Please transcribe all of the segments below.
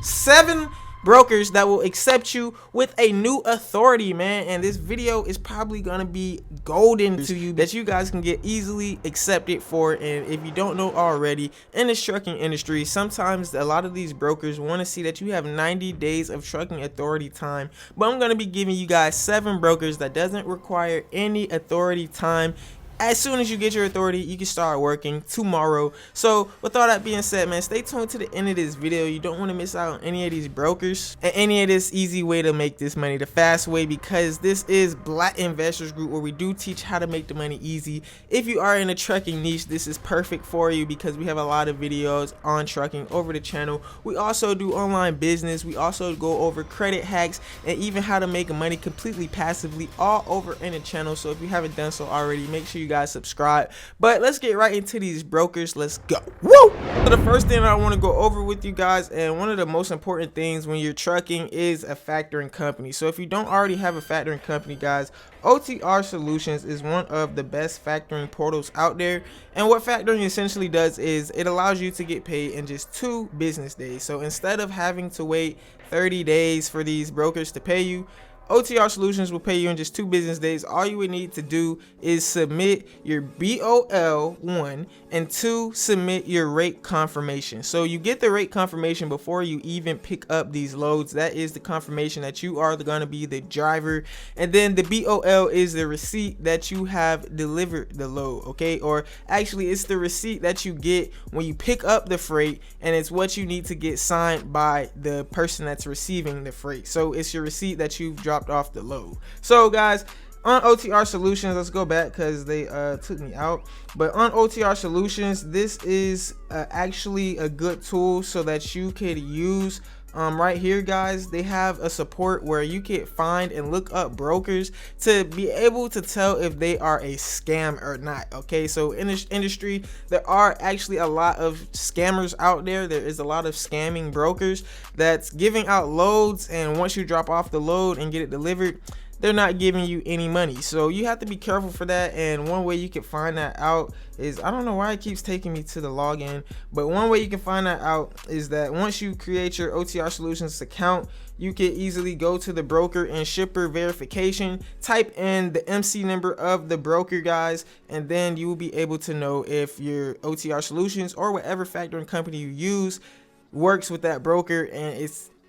7 brokers that will accept you with a new authority, man. And this video is probably gonna be golden to you, that you guys can get easily accepted for. And if you don't know already, in the trucking industry, sometimes a lot of these brokers want to see that you have 90 days of trucking authority time, but I'm gonna be giving you guys 7 brokers that doesn't require any authority time. As soon as you get your authority, you can start working tomorrow. So with all that being said, man, stay tuned to the end of this video. You don't want to miss out on any of these brokers and any of this easy way to make this money, the fast way, because this is Black Investors Group, where we do teach how to make the money easy. If you are in a trucking niche, this is perfect for you, because we have a lot of videos on trucking over the channel. We also do online business. We also go over credit hacks and even how to make money completely passively, all over in the channel. So if you haven't done so already, make sure you guys subscribe. But let's get right into these brokers. Let's go. Woo! So the first thing I want to go over with you guys, and one of the most important things when you're trucking, is a factoring company. So if you don't already have a factoring company, guys, OTR Solutions is one of the best factoring portals out there. And what factoring essentially does is it allows you to get paid in just 2 business days. So instead of having to wait 30 days for these brokers to pay you, OTR Solutions will pay you in just 2 business days. All you would need to do is submit your BOL 1, and 2, submit your rate confirmation. So you get the rate confirmation before you even pick up these loads. That is the confirmation that you are going to be the driver. And then the BOL is the receipt that you have delivered the load, okay? Or actually, it's the receipt that you get when you pick up the freight, and it's what you need to get signed by the person that's receiving the freight. So it's your receipt that you've dropped off the load. So guys, on OTR Solutions, let's go back because they took me out. But on OTR Solutions, this is actually a good tool so that you could use. Right here, guys, they have a support where you can find and look up brokers to be able to tell if they are a scam or not. Okay, so in this industry, there are actually a lot of scammers out there. There is a lot of scamming brokers that's giving out loads, and once you drop off the load and get it delivered, they're not giving you any money. So you have to be careful for that. And one way you can find that out is, I don't know why it keeps taking me to the login, but one way you can find that out is that once you create your OTR Solutions account, you can easily go to the broker and shipper verification, type in the MC number of the broker, guys, and then you will be able to know if your OTR Solutions or whatever factoring company you use works with that broker, and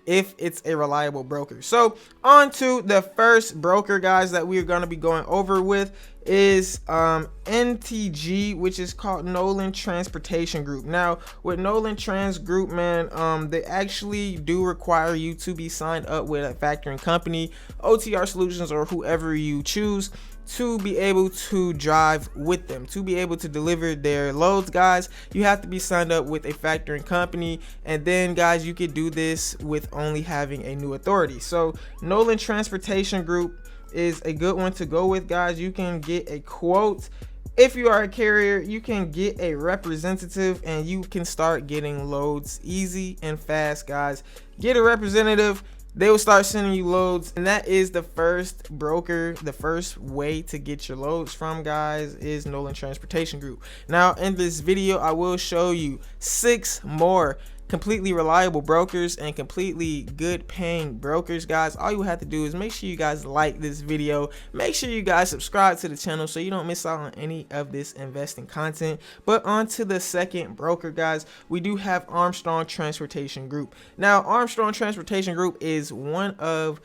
if it's a reliable broker. So on to the first broker, guys, that we're going to be going over with is NTG, which is called Nolan Transportation Group. Now with Nolan Trans Group, man, they actually do require you to be signed up with a factoring company, OTR Solutions, or whoever you choose, to be able to drive with them, to be able to deliver their loads. Guys, you have to be signed up with a factoring company, and then guys, you could do this with only having a new authority. So Nolan Transportation Group is a good one to go with, guys. You can get a quote. If you are a carrier, you can get a representative, and you can start getting loads easy and fast, guys. Get a representative, they will start sending you loads, and that is the first broker. The first way to get your loads from, guys, is Nolan Transportation Group. Now in this video, I will show you 6 more completely reliable brokers and completely good paying brokers, guys. All you have to do is make sure you guys like this video, make sure you guys subscribe to the channel so you don't miss out on any of this investing content. But on to the second broker, guys, we do have Armstrong Transportation Group. Now Armstrong Transportation Group is one of,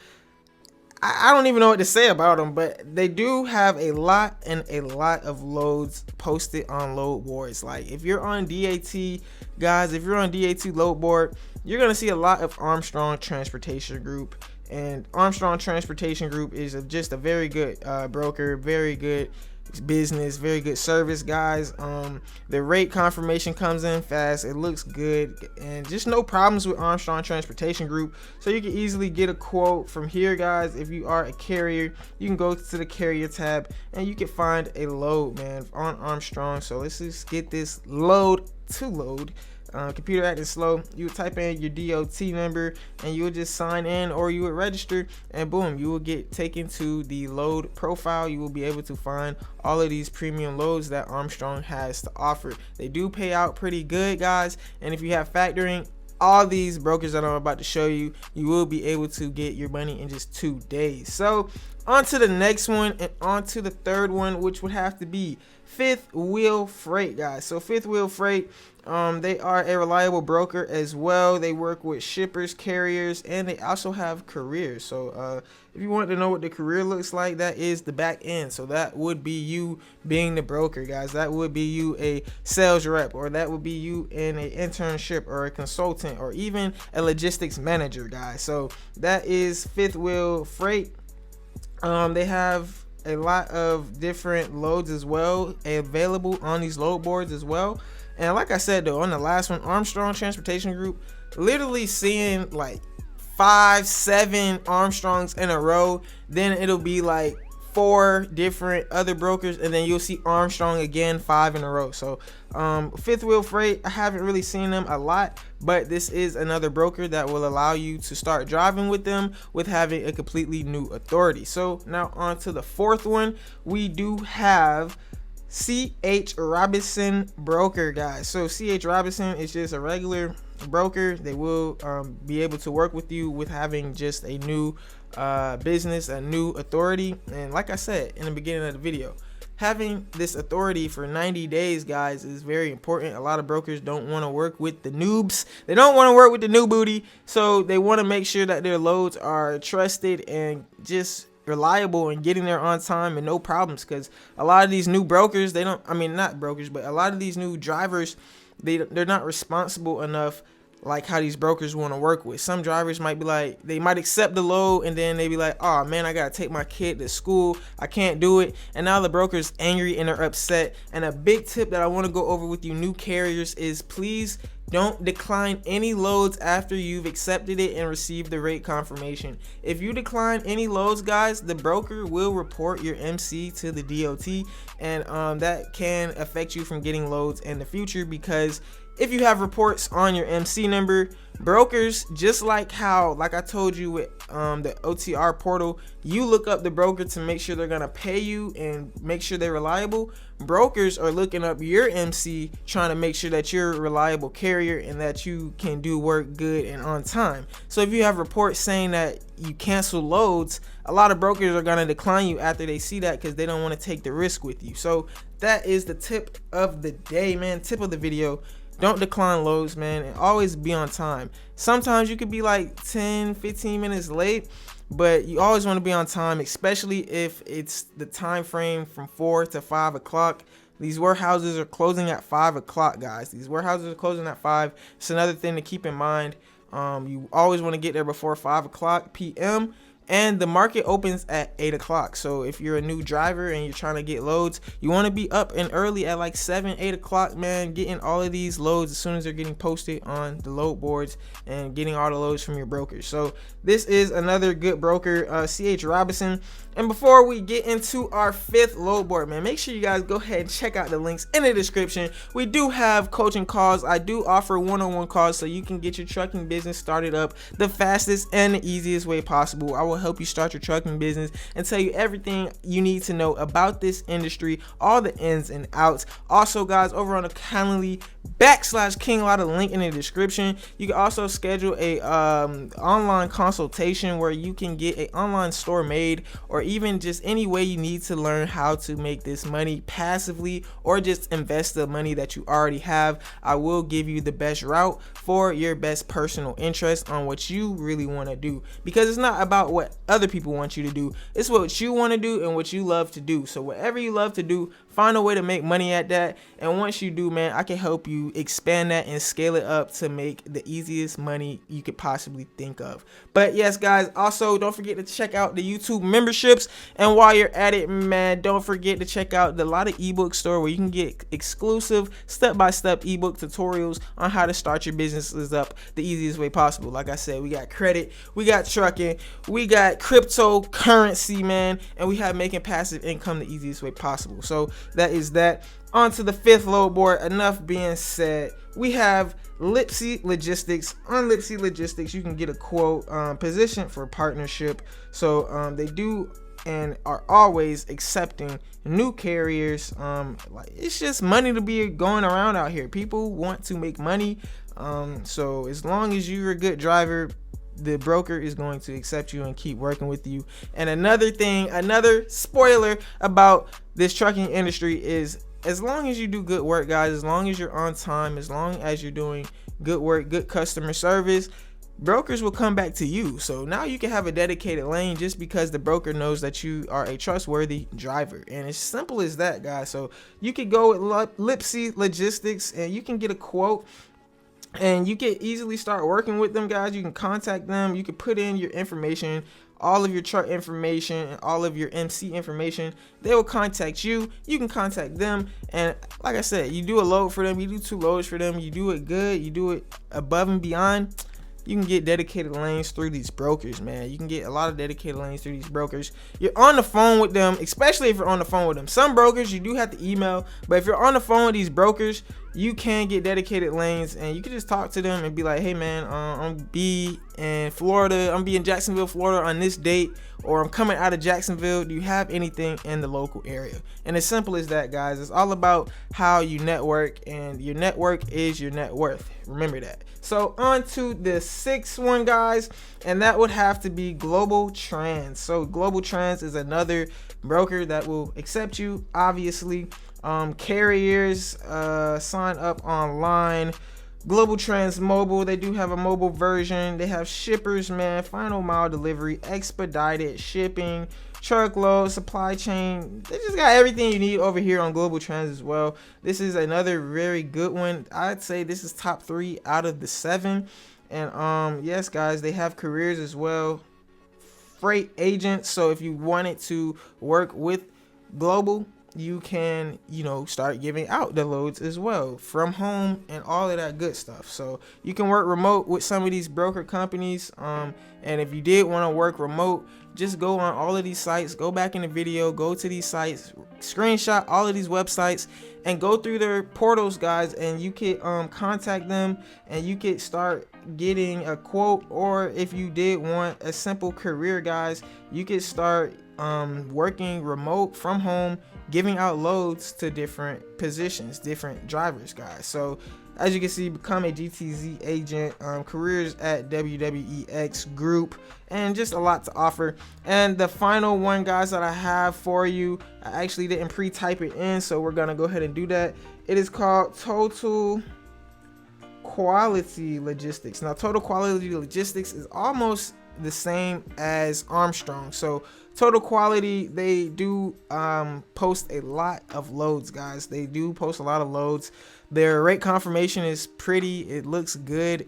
I don't even know what to say about them, but they do have a lot of loads posted on load boards. Like if you're on DAT, guys, if you're on DAT load board, you're gonna see a lot of Armstrong Transportation Group. And Armstrong Transportation Group is just a very good broker, very good business, very good service, guys. The rate confirmation comes in fast, it looks good, and just no problems with Armstrong Transportation Group. So you can easily get a quote from here, guys. If you are a carrier, you can go to the carrier tab and you can find a load, man, on Armstrong. So let's just get this load to load. Computer acting slow, you would type in your DOT number and you would just sign in, or you would register, and boom, you will get taken to the load profile. You will be able to find all of these premium loads that Armstrong has to offer. They do pay out pretty good, guys, and if you have factoring, all these brokers that I'm about to show you, you will be able to get your money in just 2 days. So on to the next one, and on to the third one, which would have to be Fifth Wheel Freight, guys. So Fifth Wheel Freight, they are a reliable broker as well. They work with shippers, carriers, and they also have careers. So if you want to know what the career looks like, that is the back end. So that would be you being the broker, guys. That would be you a sales rep, or that would be you in an internship or a consultant, or even a logistics manager, guys. So that is Fifth Wheel Freight. They have a lot of different loads as well available on these load boards as well. And like I said though, on the last one, Armstrong Transportation Group, literally seeing like 5-7 Armstrongs in a row, then it'll be like 4 different other brokers, and then you'll see Armstrong again 5 in a row. So Fifth Wheel Freight, I haven't really seen them a lot, but this is another broker that will allow you to start driving with them with having a completely new authority. So now on to the fourth one, we do have C.H. Robinson Broker, guys. So C.H. Robinson is just a regular broker. They will be able to work with you with having just a new business, a new authority. And like I said in the beginning of the video, having this authority for 90 days, guys, is very important. A lot of brokers don't want to work with the noobs. They don't want to work with the new booty. So they want to make sure that their loads are trusted and just reliable and getting there on time and no problems. Because a lot of these new brokers, they don't, I mean, not brokers, but a lot of these new drivers, they're not responsible enough like how these brokers want to work with. Some drivers might be like, they might accept the load and then they be like, oh man, I gotta take my kid to school, I can't do it. And now the broker's angry and they're upset. And a big tip that I want to go over with you new carriers is, please don't decline any loads after you've accepted it and received the rate confirmation. If you decline any loads, guys, the broker will report your MC to the DOT, and that can affect you from getting loads in the future. Because if you have reports on your MC number, brokers, just like how, like I told you with the OTR portal, you look up the broker to make sure they're gonna pay you and make sure they're reliable. Brokers are looking up your MC, trying to make sure that you're a reliable carrier and that you can do work good and on time. So if you have reports saying that you cancel loads, a lot of brokers are gonna decline you after they see that, because they don't want to take the risk with you. So that is the tip of the day, man. Tip of the video. Don't decline loads, man, and always be on time. Sometimes you could be like 10-15 minutes late, but you always want to be on time, especially if it's the time frame from 4 to 5 o'clock. These warehouses are closing at 5 o'clock, guys. These warehouses are closing at 5. It's another thing to keep in mind. You always want to get there before 5 o'clock p.m. and the market opens at 8 o'clock. So if you're a new driver and you're trying to get loads, you want to be up and early at like 7-8 o'clock, man, getting all of these loads as soon as they're getting posted on the load boards and getting all the loads from your brokers. So this is another good broker, C.H. Robinson. And before we get into our fifth load board, man, make sure you guys go ahead and check out the links in the description. We do have coaching calls. I do offer one-on-one calls so you can get your trucking business started up the fastest and the easiest way possible. I will help you start your trucking business and tell you everything you need to know about this industry, all the ins and outs. Also, guys, over on the Calendly/KingLatta link in the description, you can also schedule a online consultation where you can get an online store made, or even just any way you need to learn how to make this money passively, or just invest the money that you already have. I will give you the best route for your best personal interest on what you really want to do, because it's not about what other people want you to do. It's what you want to do and what you love to do. So whatever you love to do, find a way to make money at that. And once you do, man, I can help you expand that and scale it up to make the easiest money you could possibly think of. But yes, guys, also don't forget to check out the YouTube memberships. And while you're at it, man, don't forget to check out the Lotta ebook store, where you can get exclusive step-by-step ebook tutorials on how to start your businesses up the easiest way possible. Like I said, we got credit, we got trucking, we got cryptocurrency, man, and we have making passive income the easiest way possible. So that is that. On to the fifth load board. Enough being said, we have Lipsy Logistics. On Lipsy Logistics, you can get a quote, position for partnership. So they do and are always accepting new carriers. Like, it's just money to be going around out here. People want to make money. So as long as you're a good driver, the broker is going to accept you and keep working with you. And another thing, another spoiler about this trucking industry is, as long as you do good work, guys, as long as you're on time, as long as you're doing good work, good customer service, brokers will come back to you. So now you can have a dedicated lane just because the broker knows that you are a trustworthy driver. And it's simple as that, guys. So you could go with Lipsy Logistics and you can get a quote, and you can easily start working with them, guys. You can contact them. You can put in your information, all of your truck information, and all of your MC information. They will contact you. You can contact them. And like I said, you do a load for them. You do 2 loads for them. You do it good. You do it above and beyond. You can get dedicated lanes through these brokers, man. You can get a lot of dedicated lanes through these brokers. You're on the phone with them, especially if you're on the phone with them. Some brokers, you do have to email, but if you're on the phone with these brokers, you can get dedicated lanes, and you can just talk to them and be like, hey, man, I'm be in Florida. I'm be in Jacksonville, Florida on this date, or I'm coming out of Jacksonville. Do you have anything in the local area? And as simple as that, guys. It's all about how you network, and your network is your net worth. Remember that. So on to the 6th one, guys, and that would have to be Global Trans. So Global Trans is another broker that will accept you, obviously. Carriers sign up online. Global Trans Mobile, they do have a mobile version. They have shippers, man, final mile delivery, expedited shipping, truckload, supply chain. They just got everything you need over here on Global Trans as well. This is another very good one. I'd say this is top 3 out of the 7. And yes, guys, they have careers as well, freight agents. So if you wanted to work with Global, you can, start giving out the loads as well from home and all of that good stuff. So you can work remote with some of these broker companies. And if you did want to work remote, just go on all of these sites, go back in the video, go to these sites, screenshot all of these websites, and go through their portals, guys, and you could contact them, and you could start getting a quote. Or if you did want a simple career, guys, you could start working remote from home, giving out loads to different positions, different drivers, guys. So as you can see, become a GTZ agent, careers at WWEX Group, and just a lot to offer. And the final one, guys, that I have for you, I actually didn't pre-type it in, so we're gonna go ahead and do that. It is called Total Quality Logistics. Now, Total Quality Logistics is almost the same as Armstrong. So Total Quality, they do post a lot of loads, guys. They do post a lot of loads. Their rate confirmation is pretty. It looks good.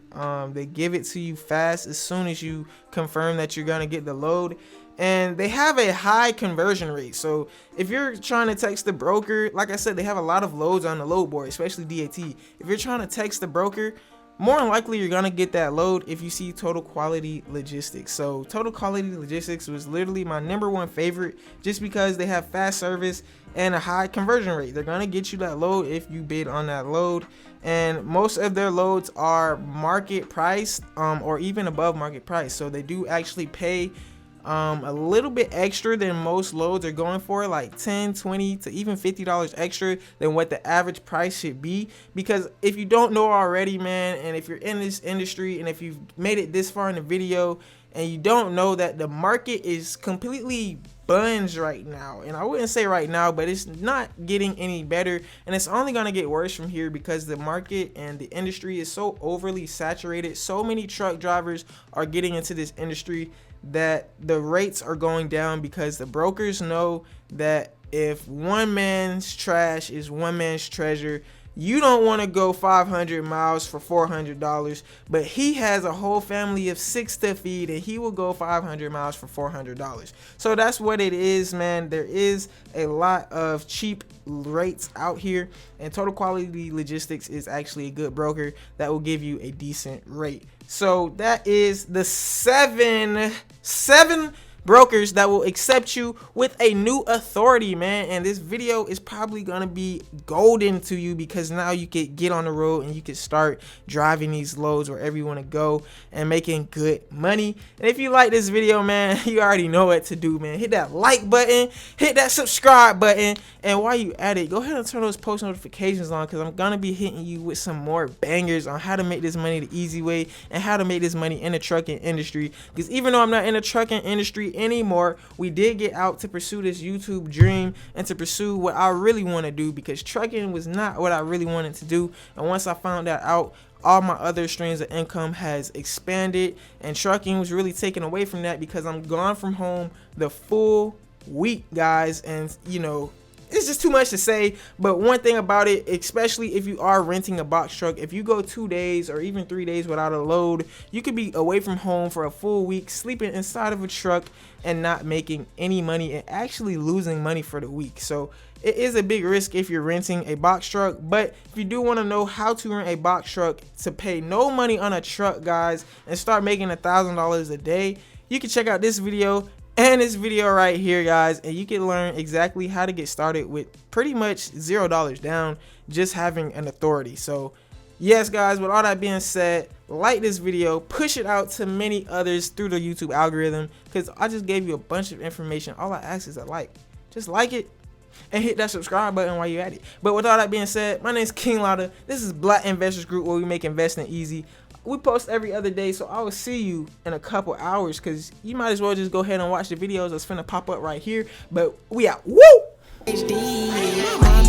They give it to you fast as soon as you confirm that you're gonna get the load. And they have a high conversion rate. So if you're trying to text the broker, like I said, they have a lot of loads on the load board, especially DAT. If you're trying to text the broker, more than likely you're gonna get that load if you see Total Quality Logistics. So Total Quality Logistics was literally my #1 favorite, just because they have fast service and a high conversion rate. They're gonna get you that load if you bid on that load, and most of their loads are market price, or even above market price. So they do actually pay a little bit extra than most loads are going for, like $10, $20 to even $50 extra than what the average price should be. Because if you don't know already, man, and if you're in this industry, and if you've made it this far in the video and you don't know that the market is completely buns right now, and I wouldn't say right now, but it's not getting any better, and it's only going to get worse from here, because the market and the industry is so overly saturated. So many truck drivers are getting into this industry that the rates are going down, because the brokers know that if one man's trash is one man's treasure. You don't want to go 500 miles for $400, but he has a whole family of 6 to feed, and he will go 500 miles for $400. So that's what it is, man. There is a lot of cheap rates out here, and Total Quality Logistics is actually a good broker that will give you a decent rate. So that is the seven brokers that will accept you with a new authority, man. And this video is probably gonna be golden to you because now you can get on the road and you can start driving these loads wherever you want to go and making good money. And if you like this video, man, you already know what to do, man. Hit that like button, hit that subscribe button, and while you at it, go ahead and turn those post notifications on because I'm gonna be hitting you with some more bangers on how to make this money the easy way and how to make this money in the trucking industry. Because even though I'm not in the trucking industry anymore, we did get out to pursue this YouTube dream and to pursue what I really want to do, because trucking was not what I really wanted to do. And once I found that out, all my other streams of income has expanded, and trucking was really taken away from that because I'm gone from home the full week, guys. And you know, it's just too much to say, but one thing about it, especially if you are renting a box truck, if you go 2 days or even 3 days without a load, you could be away from home for a full week, sleeping inside of a truck and not making any money and actually losing money for the week. So it is a big risk if you're renting a box truck. But if you do want to know how to rent a box truck to pay no money on a truck, guys, and start making $1,000 a day, you can check out this video and this video right here, guys, and you can learn exactly how to get started with pretty much $0 down, just having an authority. So yes, guys, with all that being said, like this video, push it out to many others through the YouTube algorithm, because I just gave you a bunch of information. All I ask is a like. Just like it and hit that subscribe button while you're at it. But with all that being said, my name is KINGLATTA. This is Black Investors Group, where we make investing easy. We post every other day, so I will see you in a couple hours, because you might as well just go ahead and watch the videos that's finna pop up right here. But we out. Woo! HD.